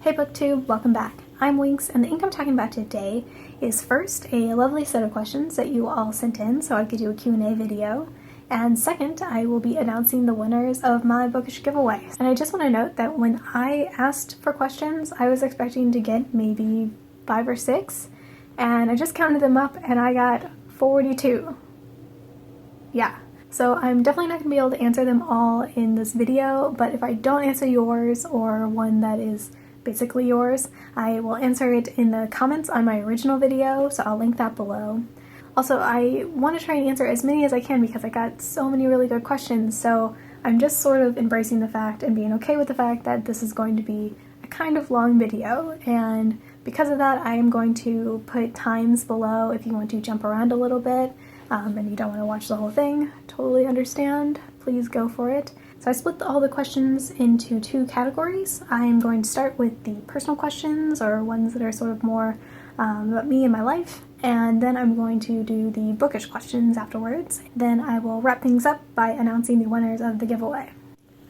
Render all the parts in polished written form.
Hey BookTube, welcome back. I'm Winx, and the ink I'm talking about today is first a lovely set of questions that you all sent in so I could do a Q&A video, and second, I will be announcing the winners of my Bookish giveaway. And I just want to note that when I asked for questions, I was expecting to get maybe 5 or 6, and I just counted them up and I got 42. Yeah. So I'm definitely not going to be able to answer them all in this video, but if I don't answer yours or one that is basically yours, I will answer it in the comments on my original video, so I'll link that below. Also, I want to try and answer as many as I can because I got so many really good questions, so I'm just sort of embracing the fact and being okay with the fact that this is going to be a kind of long video, and because of that I am going to put times below if you want to jump around a little bit and you don't want to watch the whole thing. Totally understand. Please go for it. So I split all the questions into 2 categories. I am going to start with the personal questions, or ones that are sort of more about me and my life, and then I'm going to do the bookish questions afterwards. Then I will wrap things up by announcing the winners of the giveaway.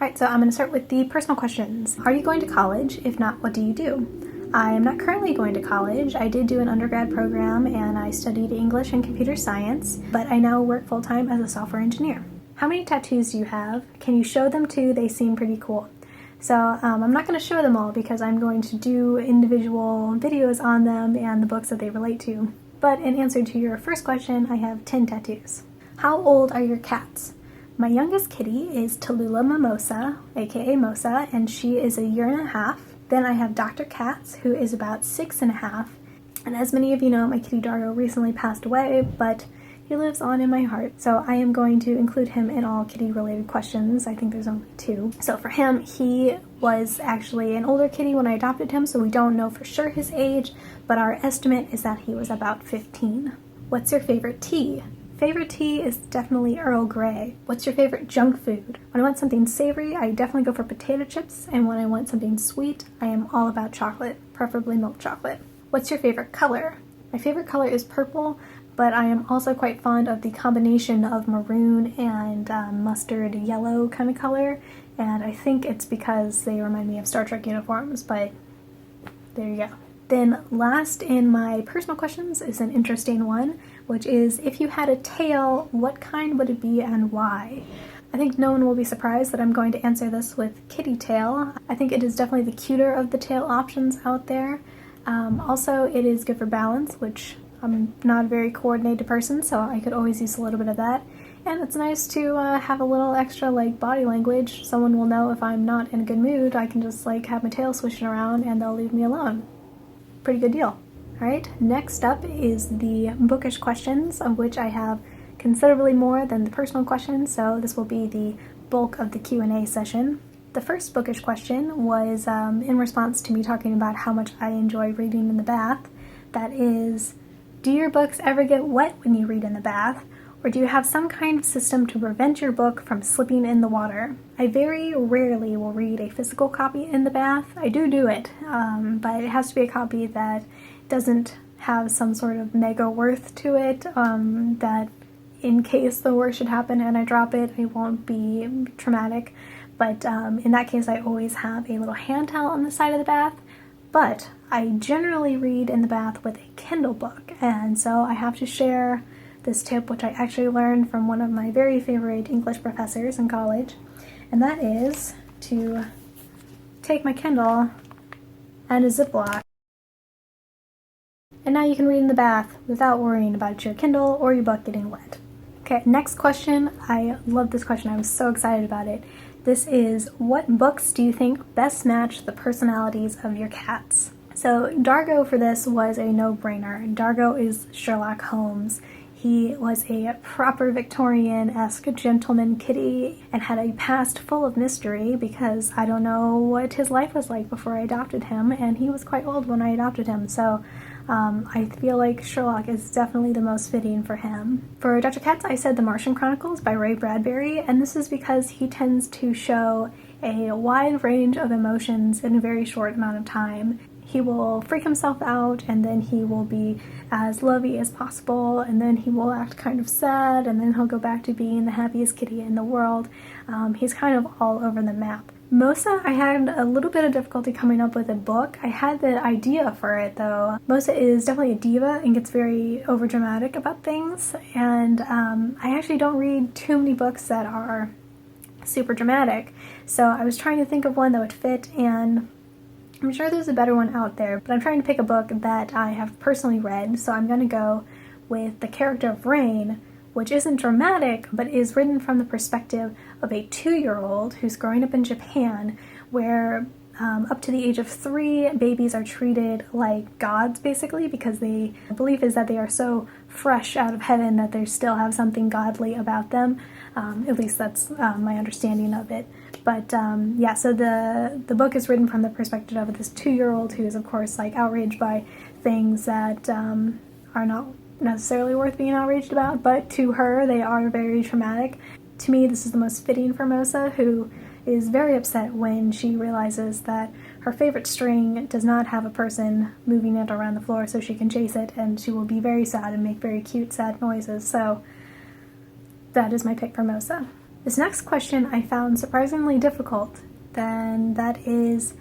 Alright, so I'm going to start with the personal questions. Are you going to college? If not, what do you do? I am not currently going to college. I did do an undergrad program and I studied English and computer science, but I now work full-time as a software engineer. How many tattoos do you have? Can you show them too? They seem pretty cool. So I'm not going to show them all because I'm going to do individual videos on them and the books that they relate to. But in answer to your first question, I have 10 tattoos. How old are your cats? My youngest kitty is Tallulah Mimosa, aka Mosa, and she is 1.5 years. Then I have Dr. Katz, who is about 6.5 years. And as many of you know, my kitty Dargo recently passed away, but he lives on in my heart, so I am going to include him in all kitty-related questions. I think there's only 2. So for him, he was actually an older kitty when I adopted him, so we don't know for sure his age, but our estimate is that he was about 15. What's your favorite tea? Favorite tea is definitely Earl Grey. What's your favorite junk food? When I want something savory, I definitely go for potato chips, and when I want something sweet, I am all about chocolate, preferably milk chocolate. What's your favorite color? My favorite color is purple, but I am also quite fond of the combination of maroon and mustard yellow kind of color, and I think it's because they remind me of Star Trek uniforms, but there you go. Then last in my personal questions is an interesting one, which is, if you had a tail, what kind would it be and why? I think no one will be surprised that I'm going to answer this with kitty tail. I think it is definitely the cuter of the tail options out there. Also, it is good for balance, which I'm not a very coordinated person, so I could always use a little bit of that. And it's nice to have a little extra body language. Someone will know if I'm not in a good mood. I can just have my tail swishing around and they'll leave me alone. Pretty good deal. Alright, next up is the bookish questions, of which I have considerably more than the personal questions, so this will be the bulk of the Q&A session. The first bookish question was in response to me talking about how much I enjoy reading in the bath. That is, do your books ever get wet when you read in the bath, or do you have some kind of system to prevent your book from slipping in the water? I very rarely will read a physical copy in the bath. I do it, but it has to be a copy that doesn't have some sort of mega worth to it, that in case the worst should happen and I drop it, it won't be traumatic. But in that case, I always have a little hand towel on the side of the bath. But I generally read in the bath with a Kindle book, and so I have to share this tip, which I actually learned from one of my very favorite English professors in college, and that is to take my Kindle and a Ziploc, and now you can read in the bath without worrying about your Kindle or your book getting wet. Okay, next question. I love this question. I was so excited about it. This is, what books do you think best match the personalities of your cats? So Dargo for this was a no-brainer. Dargo is Sherlock Holmes. He was a proper Victorian-esque gentleman kitty and had a past full of mystery because I don't know what his life was like before I adopted him, and he was quite old when I adopted him, so I feel like Sherlock is definitely the most fitting for him. For Dr. Katz, I said The Martian Chronicles by Ray Bradbury, and this is because he tends to show a wide range of emotions in a very short amount of time. He will freak himself out, and then he will be as lovey as possible, and then he will act kind of sad, and then he'll go back to being the happiest kitty in the world. He's kind of all over the map. Mosa, I had a little bit of difficulty coming up with a book. I had the idea for it though. Mosa is definitely a diva and gets very overdramatic about things, and I actually don't read too many books that are super dramatic. So I was trying to think of one that would fit, and I'm sure there's a better one out there, but I'm trying to pick a book that I have personally read, so I'm going to go with the character of Rain, which isn't dramatic, but is written from the perspective of a 2-year-old who's growing up in Japan, where up to the age of 3, babies are treated like gods, basically, because the belief is that they are so fresh out of heaven that they still have something godly about them. At least that's my understanding of it. But yeah, so the book is written from the perspective of this 2-year-old who is, of course, like outraged by things that are not necessarily worth being outraged about, but to her they are very traumatic. To me, this is the most fitting for Mosa, who is very upset when she realizes that her favorite string does not have a person moving it around the floor so she can chase it, and she will be very sad and make very cute sad noises. So that is my pick for Mosa. This next question I found surprisingly difficult. Then that is,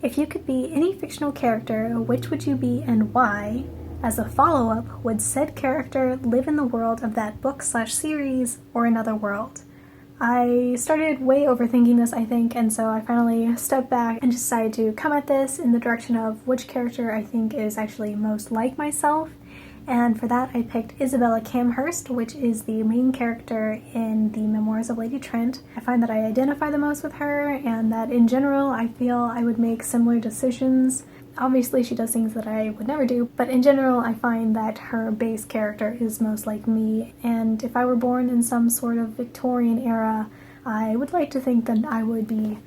if you could be any fictional character, which would you be and why? As a follow-up, would said character live in the world of that book/series or another world? I started way overthinking this, I think, and so I finally stepped back and decided to come at this in the direction of which character I think is actually most like myself. And for that, I picked Isabella Camhurst, which is the main character in the Memoirs of Lady Trent. I find that I identify the most with her, and that in general, I feel I would make similar decisions. Obviously, she does things that I would never do, but in general, I find that her base character is most like me, and if I were born in some sort of Victorian era, I would like to think that I would be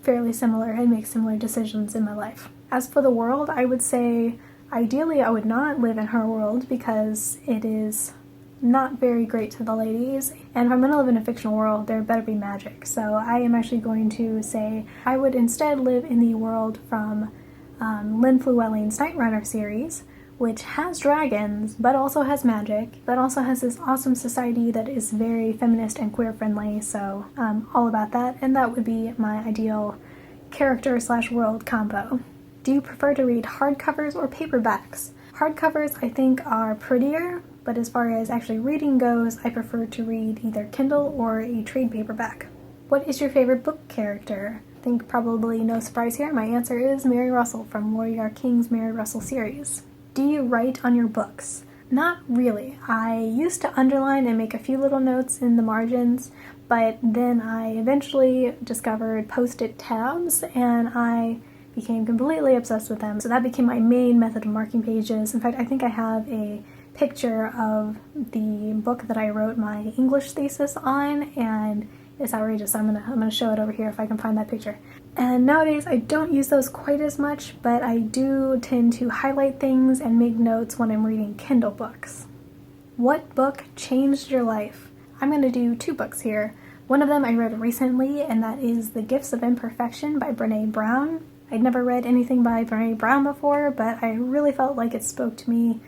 fairly similar and make similar decisions in my life. As for the world, I would say ideally I would not live in her world because it is not very great to the ladies, and if I'm going to live in a fictional world, there better be magic. So I am actually going to say I would instead live in the world from Lynn Llewellyn's Night Runner series, which has dragons, but also has magic, but also has this awesome society that is very feminist and queer friendly, so all about that, and that would be my ideal character/world combo. Do you prefer to read hardcovers or paperbacks? Hardcovers I think are prettier, but as far as actually reading goes, I prefer to read either Kindle or a trade paperback. What is your favorite book character? I think probably no surprise here, my answer is Mary Russell from Warrior King's Mary Russell series. Do you write on your books? Not really. I used to underline and make a few little notes in the margins, but then I eventually discovered post-it tabs and I became completely obsessed with them. So that became my main method of marking pages. In fact, I think I have a picture of the book that I wrote my English thesis on, and it's outrageous. I'm gonna show it over here if I can find that picture. And nowadays I don't use those quite as much, but I do tend to highlight things and make notes when I'm reading Kindle books. What book changed your life? I'm gonna do 2 books here. One of them I read recently, and that is The Gifts of Imperfection by Brené Brown. I'd never read anything by Brené Brown before, but I really felt like it spoke to me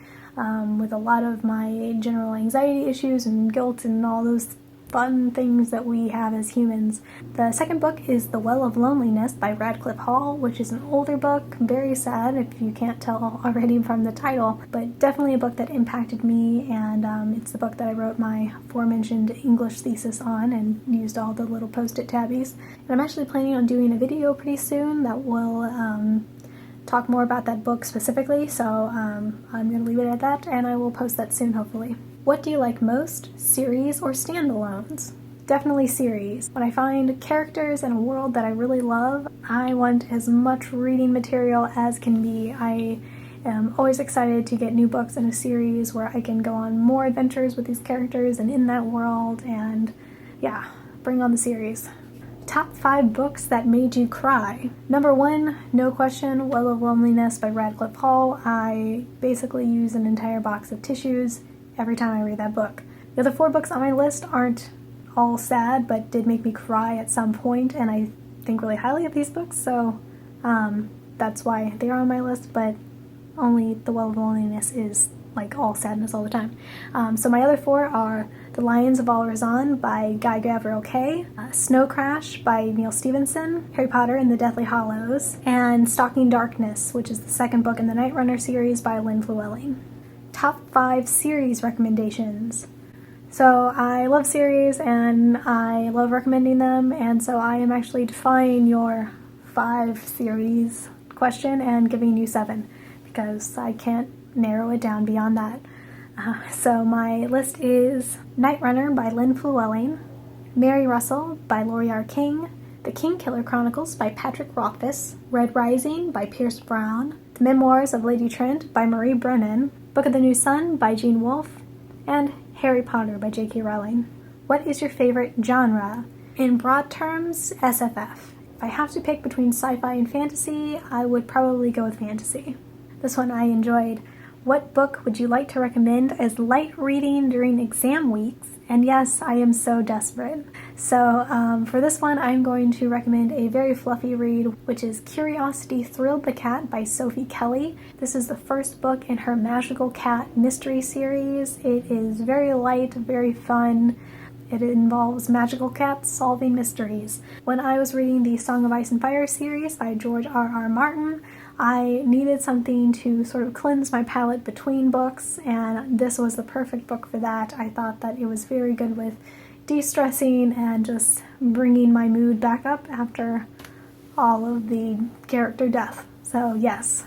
with a lot of my general anxiety issues and guilt and all those fun things that we have as humans. The second book is The Well of Loneliness by Radcliffe Hall, which is an older book, very sad if you can't tell already from the title, but definitely a book that impacted me, and it's the book that I wrote my aforementioned English thesis on and used all the little post-it tabbies. And I'm actually planning on doing a video pretty soon that will talk more about that book specifically, so I'm going to leave it at that, and I will post that soon, hopefully. What do you like most, series or standalones? Definitely series. When I find characters in a world that I really love, I want as much reading material as can be. I am always excited to get new books in a series where I can go on more adventures with these characters and in that world, and yeah, bring on the series. Top 5 books that made you cry. Number 1, no question, Well of Loneliness by Radcliffe Hall. I basically use an entire box of tissues every time I read that book. The other 4 books on my list aren't all sad, but did make me cry at some point, and I think really highly of these books, so that's why they are on my list, but only The Well of Loneliness is like all sadness all the time. So my other 4 are The Lions of Alrazan by Guy Gavriel Kay, Snow Crash by Neil Stephenson, Harry Potter and the Deathly Hallows, and Stalking Darkness, which is the second book in the Night Runner series by Lynn Llewellyn. Top 5 series recommendations. So I love series and I love recommending them, and so I am actually defying your 5 series question and giving you 7 because I can't narrow it down beyond that. So my list is Night Runner by Lynn Llewellyn, Mary Russell by Laurie R. King, The Kingkiller Chronicles by Patrick Rothfuss, Red Rising by Pierce Brown, The Memoirs of Lady Trent by Marie Brennan, Book of the New Sun by Gene Wolfe, and Harry Potter by J.K. Rowling. What is your favorite genre? In broad terms, SFF. If I have to pick between sci-fi and fantasy, I would probably go with fantasy. This one I enjoyed. What book would you like to recommend as light reading during exam weeks? And yes, I am so desperate. So for this one, I'm going to recommend a very fluffy read, which is Curiosity Thrilled the Cat by Sophie Kelly. This is the first book in her Magical Cat mystery series. It is very light, very fun. It involves magical cats solving mysteries. When I was reading the Song of Ice and Fire series by George R.R. Martin, I needed something to sort of cleanse my palate between books, and this was the perfect book for that. I thought that it was very good with de-stressing and just bringing my mood back up after all of the character death. So yes,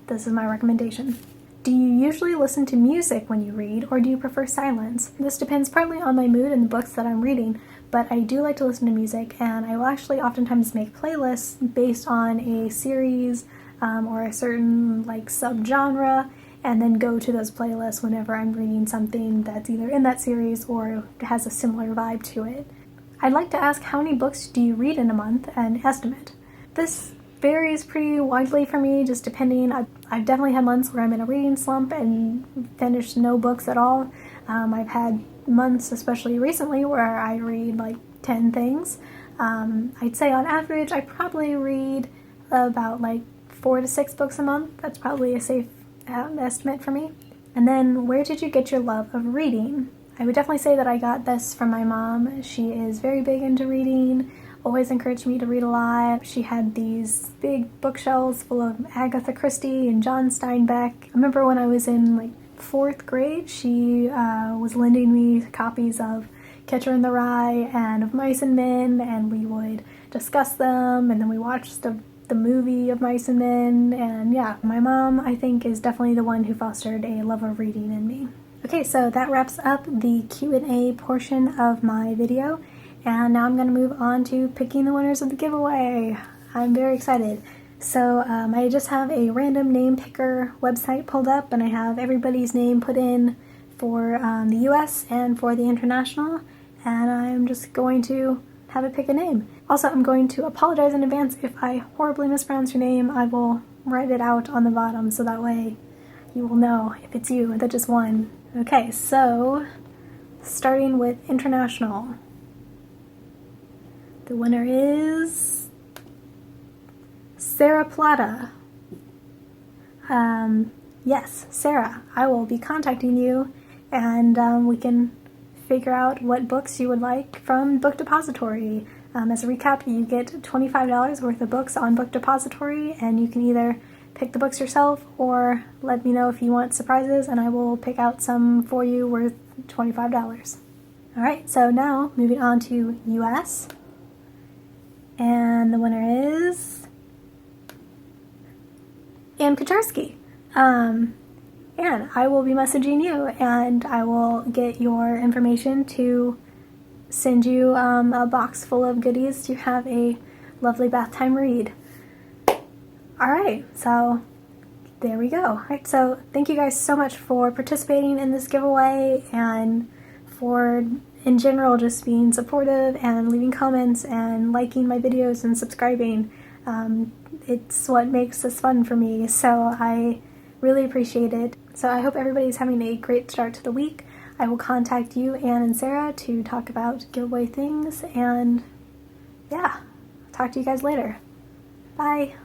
this is my recommendation. Do you usually listen to music when you read, or do you prefer silence? This depends partly on my mood and the books that I'm reading, but I do like to listen to music, and I will actually oftentimes make playlists based on a series or a certain like subgenre, and then go to those playlists whenever I'm reading something that's either in that series or has a similar vibe to it. I'd like to ask, how many books do you read in a month, and estimate? This varies pretty widely for me, just depending. I've definitely had months where I'm in a reading slump and finish no books at all. I've had months, especially recently, where I read like 10 things. I'd say on average I probably read about like 4 to 6 books a month. That's probably a safe estimate for me. And then, where did you get your love of reading? I would definitely say that I got this from my mom. She is very big into reading, always encouraged me to read a lot. She had these big bookshelves full of Agatha Christie and John Steinbeck. I remember when I was in like 4th grade, she was lending me copies of Catcher in the Rye and of Mice and Men, and we would discuss them, and then we watched the movie of Mice and Men. And yeah, my mom, I think, is definitely the one who fostered a love of reading in me. Okay, so that wraps up the Q&A portion of my video, and now I'm going to move on to picking the winners of the giveaway. I'm very excited. So I just have a random name picker website pulled up, and I have everybody's name put in for the US and for the international, and I'm just going to have it pick a name. Also, I'm going to apologize in advance if I horribly mispronounce your name. I will write it out on the bottom so that way you will know if it's you that just won. Okay, so starting with international. The winner is Sarah Plata. Yes, Sarah, I will be contacting you, and we can figure out what books you would like from Book Depository. As a recap, you get $25 worth of books on Book Depository, and you can either pick the books yourself or let me know if you want surprises, and I will pick out some for you worth $25. Alright, so now moving on to US. And the winner is Ann Kaczarski. And I will be messaging you, and I will get your information to send you a box full of goodies to have a lovely bath time read. Alright, so there we go. Alright, so thank you guys so much for participating in this giveaway, and for in general just being supportive and leaving comments and liking my videos and subscribing. It's what makes this fun for me, so I really appreciate it. So I hope everybody's having a great start to the week. I will contact you, Ann and Sarah, to talk about giveaway things, and yeah, talk to you guys later. Bye!